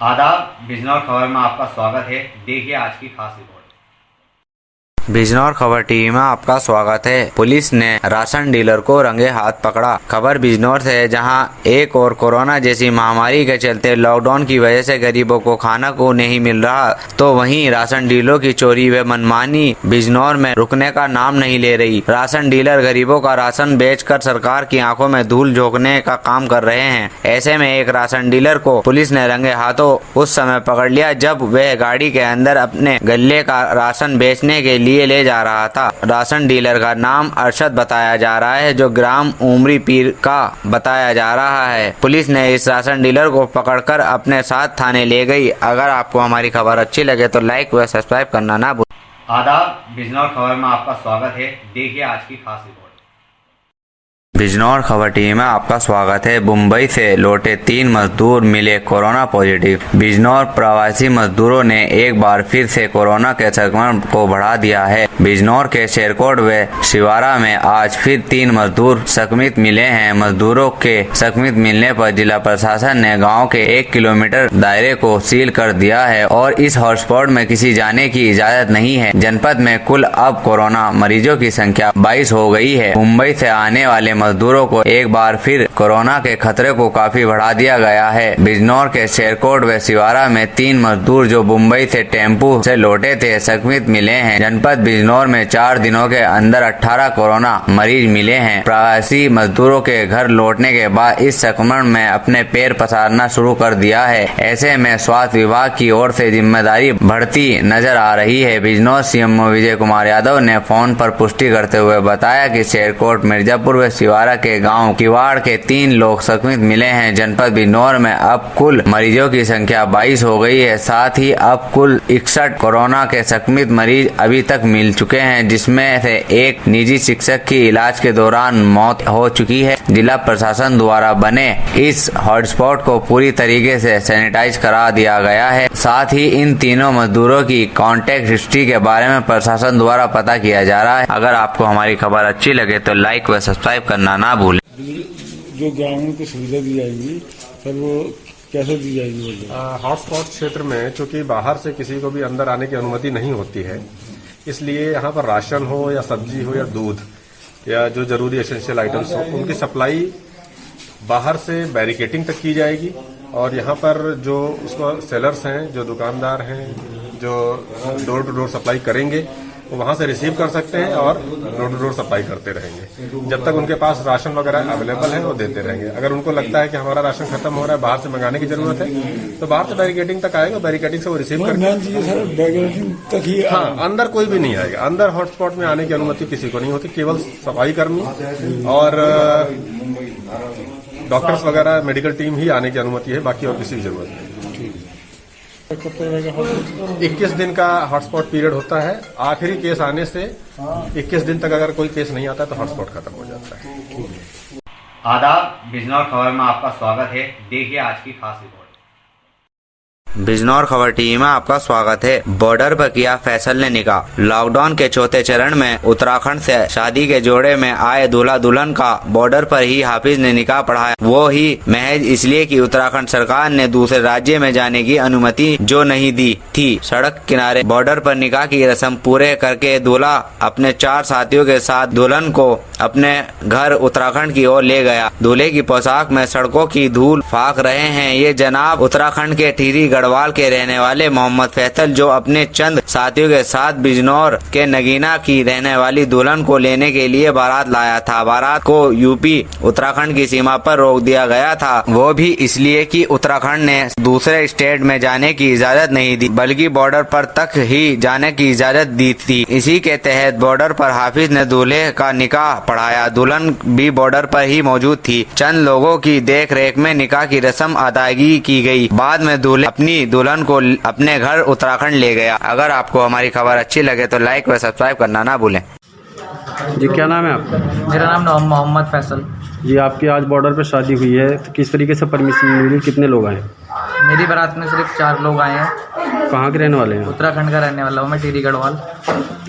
आदाब, बिजनौर खबर में आपका स्वागत है। देखिए आज की खास रिपोर्ट। बिजनौर खबर टीवी में आपका स्वागत है। पुलिस ने राशन डीलर को रंगे हाथ पकड़ा। खबर बिजनौर से है, जहां एक और कोरोना जैसी महामारी के चलते लॉकडाउन की वजह से गरीबों को खाना को नहीं मिल रहा, तो वहीं राशन डीलरों की चोरी व मनमानी बिजनौर में रुकने का नाम नहीं ले रही। राशन डीलर गरीबों का राशन बेचकर सरकार की आंखों में धूल झोंकने का काम कर रहे हैं। ऐसे में एक राशन डीलर को पुलिस ने रंगे हाथों उस समय पकड़ लिया जब वह गाड़ी के अंदर अपने गल्ले का राशन बेचने के लिए ले जा रहा था। राशन डीलर का नाम अरशद बताया जा रहा है, जो ग्राम उमरी पीर का बताया जा रहा है। पुलिस ने इस राशन डीलर को पकड़कर अपने साथ थाने ले गई। अगर आपको हमारी खबर अच्छी लगे तो लाइक व सब्सक्राइब करना ना भूलें। आदाब, बिजनौर खबर में आपका स्वागत है। देखिए आज की खास रिपोर्ट। बिजनौर खबर टीवी में आपका स्वागत है। मुंबई से लौटे 3 मजदूर मिले कोरोना पॉजिटिव। बिजनौर प्रवासी मजदूरों ने एक बार फिर से कोरोना के संक्रमण को बढ़ा दिया है। बिजनौर के शेरकोट व शिवारा में आज फिर 3 मजदूर संक्रमित मिले हैं। मजदूरों के संक्रमित मिलने पर जिला प्रशासन ने गाँव के 1 किलोमीटर दायरे को सील कर दिया है और इस हॉटस्पॉट में किसी जाने की इजाजत नहीं है। जनपद में कुल अब कोरोना मरीजों की संख्या 22 हो गई है। मुंबई से आने वाले मजदूरों को एक बार फिर कोरोना के खतरे को काफी बढ़ा दिया गया है। बिजनौर के शेरकोट व शिवारा में 3 मजदूर जो मुंबई से टेम्पू से लौटे थे संक्रमित मिले हैं। जनपद बिजनौर में 4 दिनों के अंदर 18 कोरोना मरीज मिले हैं। प्रवासी मजदूरों के घर लौटने के बाद इस संक्रमण में अपने पैर पसारना शुरू कर दिया है। ऐसे में स्वास्थ्य विभाग की ओर से जिम्मेदारी बढ़ती नजर आ रही है। बिजनौर सीएमओ विजय कुमार यादव ने फोन पर पुष्टि करते हुए बताया कि शेरकोट, मिर्जापुर व शिवारा के गांव किवाड़ के 3 लोग संक्रमित मिले हैं। जनपद बिजनौर में अब कुल मरीजों की संख्या 22 हो गई है। साथ ही अब कुल 61 कोरोना के संक्रमित मरीज अभी तक मिल चुके हैं, जिसमें से एक निजी शिक्षक की इलाज के दौरान मौत हो चुकी है। जिला प्रशासन द्वारा बने इस हॉटस्पॉट को पूरी तरीके से सैनिटाइज करा दिया गया है। साथ ही इन तीनों मजदूरों की कॉन्टेक्ट हिस्ट्री के बारे में प्रशासन द्वारा पता किया जा रहा है। अगर आपको हमारी खबर अच्छी लगे तो लाइक व सब्सक्राइब करना ना भूलें। जो ग्रामीण को सुविधा दी जाएगी सर, वो कैसे दी जाएगी? हॉटस्पॉट क्षेत्र में चूंकि बाहर से किसी को भी अंदर आने की अनुमति नहीं होती है, इसलिए यहाँ पर राशन हो या सब्जी हो या दूध या जो जरूरी एसेंशियल आइटम्स हो, उनकी सप्लाई बाहर से बैरिकेटिंग तक की जाएगी। और यहाँ पर जो उसको सेलर्स हैं, जो दुकानदार हैं, जो डोर टू डोर सप्लाई करेंगे, वो वहां से रिसीव कर सकते हैं और डोर टू डोर सप्लाई करते रहेंगे। जब तक उनके पास राशन वगैरह अवेलेबल है वो देते रहेंगे। अगर उनको लगता है कि हमारा राशन खत्म हो रहा है, बाहर से मंगाने की जरूरत है, तो बाहर से बैरिकेडिंग तक आएगा, बैरिकेडिंग से वो रिसीव करके। हाँ, अंदर कोई भी नहीं आएगा। अंदर हॉटस्पॉट में आने की अनुमति किसी को नहीं होती, केवल सफाई कर्मी और डॉक्टर्स वगैरह मेडिकल टीम ही आने की अनुमति है, बाकी और किसी की जरूरत नहीं। 21 दिन का हॉटस्पॉट पीरियड होता है। आखिरी केस आने से 21 दिन तक अगर कोई केस नहीं आता तो हॉटस्पॉट खत्म हो जाता है। आदाब, बिजनौर खबर में आपका स्वागत है। देखिए आज की खास रिपोर्ट। बिजनौर खबर टीवी में आपका स्वागत है। बॉर्डर पर किया फैसल ने निकाह। लॉकडाउन के चौथे चरण में उत्तराखंड से शादी के जोड़े में आए दूल्हा दुल्हन का बॉर्डर पर ही हाफिज ने निकाह पढ़ाया, वो ही महज इसलिए कि उत्तराखंड सरकार ने दूसरे राज्य में जाने की अनुमति जो नहीं दी थी। सड़क किनारे बॉर्डर पर निकाह की रस्म पूरे करके दूल्हा अपने 4 साथियों के साथ दुल्हन को अपने घर उत्तराखंड की ओर ले गया। दूल्हे की पोशाक में सड़कों की धूल फाक रहे हैं ये जनाब उत्तराखंड के टिहरी गढ़वाल के रहने वाले मोहम्मद फैसल, जो अपने चंद साथियों के साथ बिजनौर के नगीना की रहने वाली दुल्हन को लेने के लिए बारात लाया था। बारात को यूपी उत्तराखंड की सीमा पर रोक दिया गया था, वो भी इसलिए कि उत्तराखंड ने दूसरे स्टेट में जाने की इजाजत नहीं दी, बल्कि बॉर्डर पर तक ही जाने की इजाजत दी थी। इसी के तहत बॉर्डर पर हाफिज ने दूल्हे का निकाह पढ़ाया। दुल्हन भी बॉर्डर पर ही मौजूद थी। चंद लोगों की देख रेख में निकाह की रस्म अदायगी की गई। बाद में दूल्हे अपनी दुल्हन को अपने घर उत्तराखंड ले गया। अगर आपको हमारी खबर अच्छी लगे तो लाइक व सब्सक्राइब करना ना भूलें। जी, क्या नाम है आपका? मेरा नाम मोहम्मद फैसल। जी, आपकी आज बॉर्डर पर शादी हुई है, तो किस तरीके से परमिशन मिली? कितने लोग आए? मेरी बारात में सिर्फ 4 लोग आए हैं। कहाँ के रहने वाले हैं? उत्तराखंड का रहने वाला हूँ मैं, टिहरी गढ़वाल।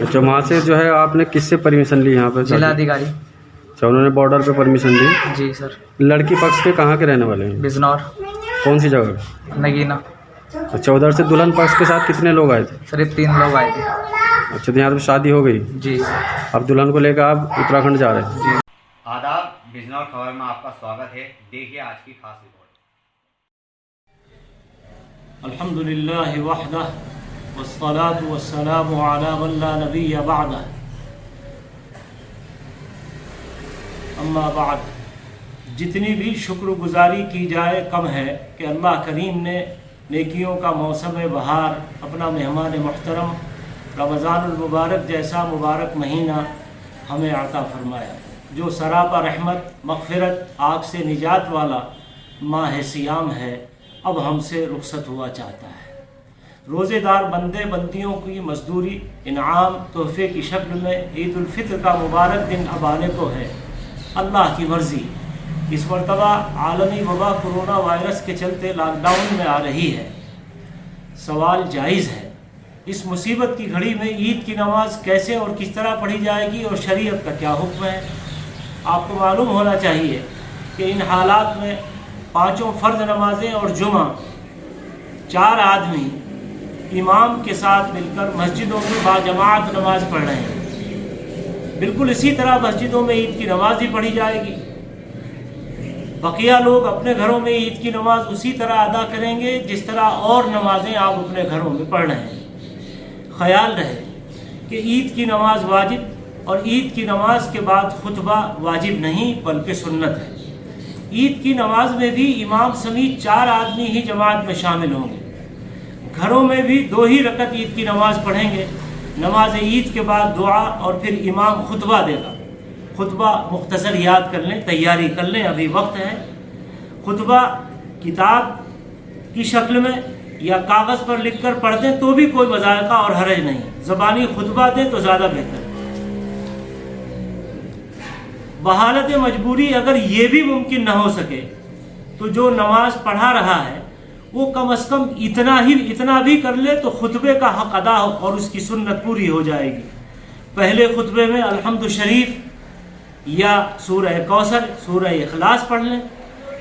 अच्छा, वहाँ से जो है आपने किससे परमिशन ली यहाँ पे? जिलाधिकारी। अच्छा, उन्होंने बॉर्डर पे परमिशन दी? जी सर। लड़की पक्ष के कहाँ के रहने वाले हैं? बिजनौर। कौन सी जगह? नगीना। अच्छा, उधर से दुल्हन पक्ष के साथ कितने लोग आए थे? सिर्फ 3 लोग आए थे। अच्छा, तो यहाँ पे शादी हो गई, जी। अब दुल्हन को लेकर आप उत्तराखंड जा रहे हैं? आदाब, बिजनौर खबर में आपका स्वागत है। देखिए आज की खास रिपोर्ट। अल्हम्दुलिल्लाहि वहदह वस्सलातु वस्सलामु अला मन ला नबिय्य बअदह। अम्मा बाद, जितनी भी शुक्रगुजारी की जाए कम है कि अल्लाह करीम ने नेकियों का मौसम बहार, अपना मेहमान मोहतरम रमज़ानुल मुबारक जैसा मुबारक महीना हमें अता फरमाया, जो सरापा रहमत, मग़फ़िरत, आग से निजात वाला माह सियाम है, अब हमसे रुखसत हुआ चाहता है। रोज़ेदार बंदे बंदियों की मजदूरी, इनाम, तोहफ़े की शक्ल में ईद उल फित्र का मुबारक दिन अब आने को है। अल्लाह की मर्ज़ी इस मरतबा आलमी वबा कोरोना वायरस के चलते लॉकडाउन में आ रही है। सवाल जायज़ है, इस मुसीबत की घड़ी में ईद की नमाज कैसे और किस तरह पढ़ी जाएगी और शरीयत का क्या हुक्म है। आपको मालूम होना चाहिए कि इन हालात में 5 फ़र्ज नमाजें और जुमा 4 आदमी इमाम के साथ मिलकर मस्जिदों में बाजमात नमाज पढ़ रहे हैं। बिल्कुल इसी तरह मस्जिदों में ईद की नमाज भी पढ़ी जाएगी। बकिया लोग अपने घरों में ईद की नमाज उसी तरह अदा करेंगे जिस तरह और नमाजें आप अपने घरों में पढ़ रहे हैं। ख्याल रहे कि ईद की नमाज वाजिब और ईद की नमाज के बाद खुतबा वाजिब नहीं बल्कि सुन्नत है। ईद की नमाज में भी इमाम समेत 4 आदमी ही जमात में शामिल होंगे। घरों में भी 2 ही रकत ईद की नमाज पढ़ेंगे। नमाज ईद के बाद दुआ और फिर इमाम खुतबा देगा। खुतबा मुख्तसर याद कर लें, तैयारी कर लें, अभी वक्त है। खुतबा किताब की शक्ल में या कागज़ पर लिख कर पढ़ दें तो भी कोई मज़ायक़ा और हरज नहीं। ज़बानी खुतबा दें तो ज़्यादा बेहतर। बहालत मजबूरी अगर ये भी मुमकिन न हो सके तो जो नमाज पढ़ा रहा है वो कम से कम इतना भी कर ले तो खुतबे का हक अदा हो और उसकी सुन्नत पूरी हो जाएगी। पहले खुतबे में अल्हम्दु शरीफ या सूरह कौसर, सूरह इखलास पढ़ लें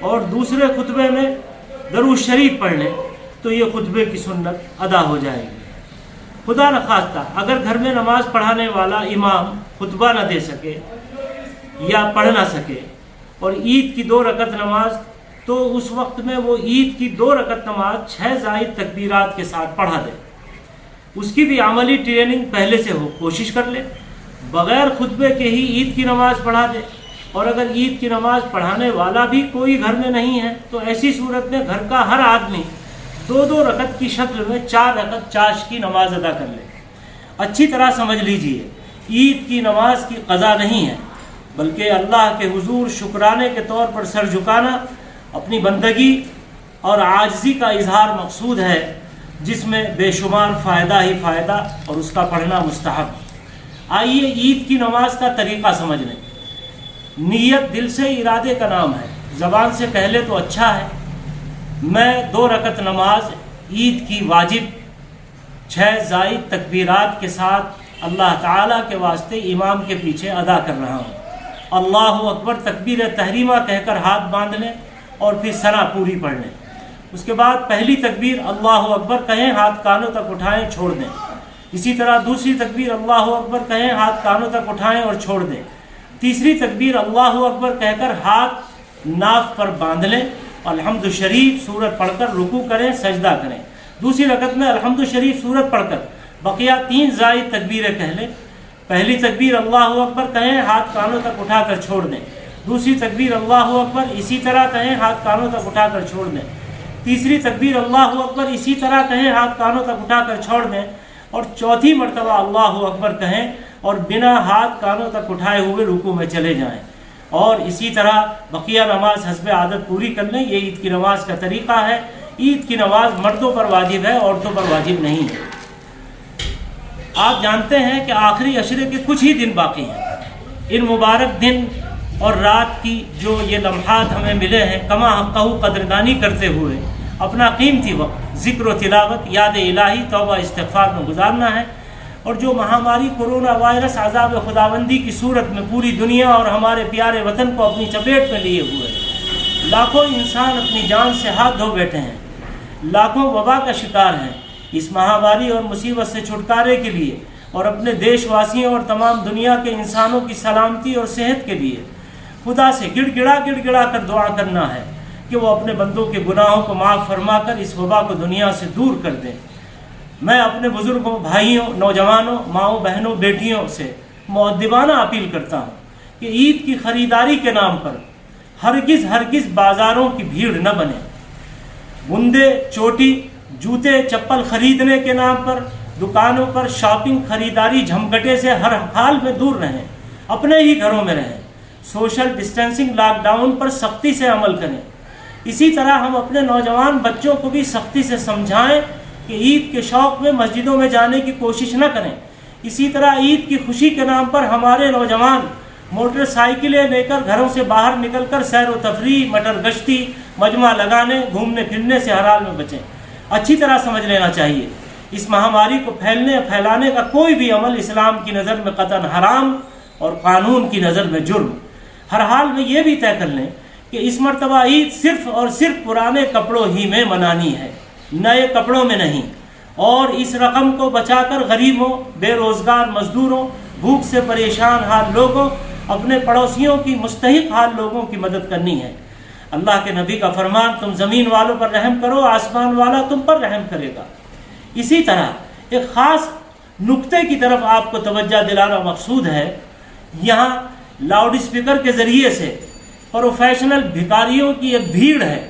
और दूसरे खुतबे में दरूद शरीफ पढ़ लें तो ये खुतबे की सुन्नत अदा हो जाएगी। खुदा न खास्ता अगर घर में नमाज पढ़ाने वाला इमाम खुतबा न दे सके या पढ़ ना सके और ईद की 2 रकत नमाज, तो उस वक्त में वो ईद की 2 रकत नमाज 6 ज़ायद तकबीरात के साथ पढ़ा दे। उसकी भी अमली ट्रेनिंग पहले से हो, कोशिश कर ले। बग़ैर खुतबे के ही ईद की नमाज पढ़ा दे। और अगर ईद की नमाज पढ़ाने वाला भी कोई घर में नहीं है तो ऐसी सूरत में घर का हर आदमी 2-2 रकत की शक्ल में 4 रकत चाश की नमाज अदा कर ले। अच्छी तरह समझ लीजिए, ईद की नमाज की क़ज़ा नहीं है बल्कि अल्लाह के हुजूर शुक्राने के तौर पर सर झुकाना, अपनी बंदगी और आजिज़ी का इजहार मकसूद है, जिसमें बेशुमार फ़ायदा ही फ़ायदा और उसका पढ़ना मुस्तहब। आइए ईद की नमाज का तरीक़ा समझ लें। नीयत दिल से इरादे का नाम है, ज़बान से पहले तो अच्छा है। मैं 2 रकत नमाज ईद की वाजिब 6 ज़ायद तकबीरात के साथ अल्लाह ताला के वास्ते इमाम के पीछे अदा कर रहा हूँ। अल्लाहु अकबर तकबीर तहरीमा कहकर हाथ बांध लें और फिर सना पूरी पढ़ लें। उसके बाद पहली तकबीर अल्लाहु अकबर कहें, हाथ कानों तक उठाएं, छोड़ दें। इसी तरह दूसरी तकबीर अल्लाहु अकबर कहें, हाथ कानों तक उठाएं और छोड़ दें। तीसरी तकबीर अल्लाहु अकबर कहकर हाथ नाफ पर बांध लें। अल्हम्दु शरीफ सूरत पढ़कर रुकू करें, सजदा करें। दूसरी रकत में अल्हम्दु शरीफ सूरत पढ़कर बकिया 3 ज़ायद तकबीरें कह लें। पहली तकबीर अल्लाहु अकबर कहें, हाथ कानों तक उठाकर छोड़ दें। दूसरी तकबीर अल्लाहु अकबर इसी तरह कहें, हाथ कानों तक उठाकर छोड़ दें। तीसरी तकबीर अल्लाहु अकबर इसी तरह कहें, हाथ कानों तक उठाकर छोड़ दें। और चौथी मरतबा अल्लाहु अकबर कहें और बिना हाथ कानों तक उठाए हुए रुकू में चले जाएं। और इसी तरह बकिया नमाज हस्ब आदत पूरी कर लें। ये ईद की नमाज का तरीक़ा है। ईद की नमाज मर्दों पर वाजिब है, औरतों पर वाजिब नहीं है। आप जानते हैं कि आखिरी अशरे के कुछ ही दिन बाकी हैं। इन मुबारक दिन और रात की जो ये लम्हात हमें मिले हैं, कमा हक़्क़हू कदरदानी करते हुए अपना कीमती वक्त ज़िक्र व तिलावत, याद इलाही, तौबा इस्तिग़फ़ार में गुजारना है। और जो महामारी कोरोना वायरस अज़ाब खुदाबंदी की सूरत में पूरी दुनिया और हमारे प्यारे वतन को अपनी चपेट में लिए हुए है, लाखों इंसान अपनी जान से हाथ धो बैठे हैं। लाखों वबा का शिकार हैं। इस महामारी और मुसीबत से छुटकारे के लिए और अपने देशवासियों और तमाम दुनिया के इंसानों की सलामती और सेहत के लिए खुदा से गिड़गिड़ा कर दुआ करना है कि वो अपने बंदों के गुनाहों को माफ़ फरमाकर इस वबा को दुनिया से दूर कर दें। मैं अपने बुज़ुर्गों, भाइयों, नौजवानों, माँओं, बहनों, बेटियों से मुअद्दिबाना अपील करता हूँ कि ईद की ख़रीदारी के नाम पर हरगिज़ बाज़ारों की भीड़ न बने। बुंदे, चोटी, जूते, चप्पल खरीदने के नाम पर दुकानों पर शॉपिंग, खरीदारी, झमघटे से हर हाल में दूर रहें। अपने ही घरों में रहें। सोशल डिस्टेंसिंग, लॉकडाउन पर सख्ती से अमल करें। इसी तरह हम अपने नौजवान बच्चों को भी सख्ती से समझाएं कि ईद के शौक़ में मस्जिदों में जाने की कोशिश न करें। इसी तरह ईद की खुशी के नाम पर हमारे नौजवान मोटरसाइकिलें लेकर घरों से बाहर निकलकर सैर व तफरीह, मटर गश्ती, मजमा लगाने, घूमने फिरने से हर हाल में बचें। अच्छी तरह समझ लेना चाहिए, इस महामारी को फैलाने का कोई भी अमल इस्लाम की नज़र में कतन हराम और कानून की नज़र में जुर्म। हर हाल में ये भी तय कर लें कि इस मरतबा ईद सिर्फ़ और सिर्फ पुराने कपड़ों ही में मनानी है, नए कपड़ों में नहीं। और इस रकम को बचाकर गरीबों, बेरोज़गार मज़दूरों, भूख से परेशान हाल लोगों, अपने पड़ोसियों की मुस्तहिक हाल लोगों की मदद करनी है। अल्लाह के नबी का फरमान, तुम ज़मीन वालों पर रहम करो, आसमान वाला तुम पर रहम करेगा। इसी तरह एक ख़ास नुक्ते की तरफ आपको तवज्जो दिलाना मकसूद है। यहाँ लाउड स्पीकर के ज़रिए से प्रोफेशनल भिखारियों की एक भीड़ है,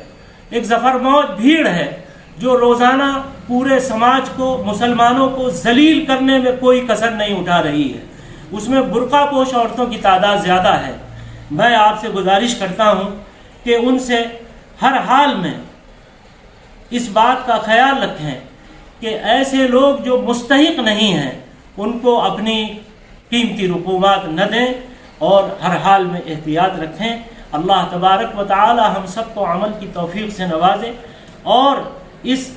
एक ज़फ़रमौज भीड़ है, जो रोज़ाना पूरे समाज को, मुसलमानों को जलील करने में कोई कसर नहीं उठा रही है। उसमें बुर्का पोश औरतों की तादाद ज़्यादा है। मैं आपसे गुजारिश करता हूँ कि उनसे हर हाल में इस बात का ख्याल रखें कि ऐसे लोग जो मुस्तहिक नहीं हैं उनको अपनी कीमती रुकूमात न दें और हर हाल में एहतियात रखें। अल्लाह तबारक व तआला हम सबको अमल की तौफीक से नवाजे और इस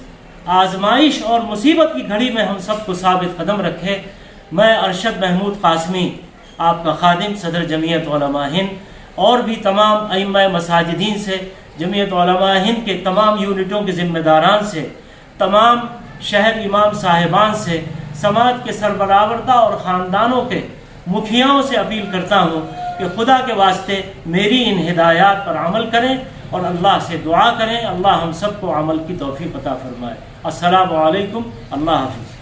आजमाइश और मुसीबत की घड़ी में हम सबको साबित कदम रखे। मैं अरशद महमूद कासमी, आपका खादिम, सदर जमीयत उलमा हिंद और भी तमाम अइम्मा मसाजिदीन से, जमीयत उलमा हिंद के तमाम यूनिटों के ज़िम्मेदारान से, तमाम शहर इमाम साहिबान से, समाज के सरबरावरदा और ख़ानदानों के मुखियाओं से अपील करता हूँ कि खुदा के वास्ते मेरी इन हिदायत पर अमल करें और अल्लाह से दुआ करें। अल्लाह हम सबको अमल की तौफीक अता फरमाए। अस्सलामु अलैकुम। अल्लाह हाफ़िज़।